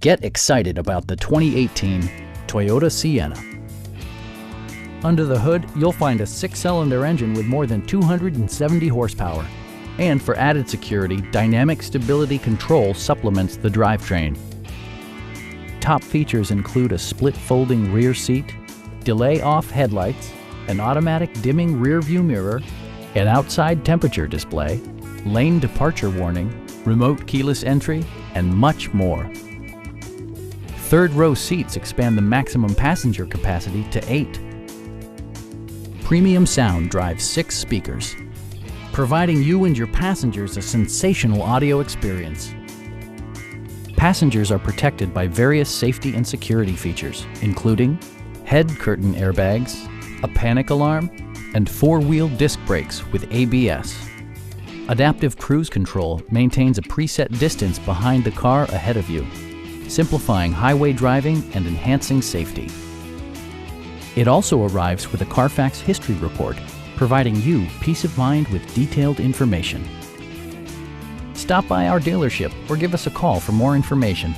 Get excited about the 2018 Toyota Sienna. Under the hood, you'll find a 6-cylinder engine with more than 270 horsepower. And for added security, dynamic stability control supplements the drivetrain. Top features include a split folding rear seat, delay-off headlights, an automatic dimming rear-view mirror, an outside temperature display, lane departure warning, remote keyless entry, and much more. Third-row seats expand the maximum passenger capacity to 8. Premium sound drives 6 speakers, providing you and your passengers a sensational audio experience. Passengers are protected by various safety and security features, including head curtain airbags, a panic alarm, and 4-wheel disc brakes with ABS. Adaptive Cruise Control maintains a preset distance behind the car ahead of you, simplifying highway driving and enhancing safety. It also arrives with a Carfax history report, providing you peace of mind with detailed information. Stop by our dealership or give us a call for more information.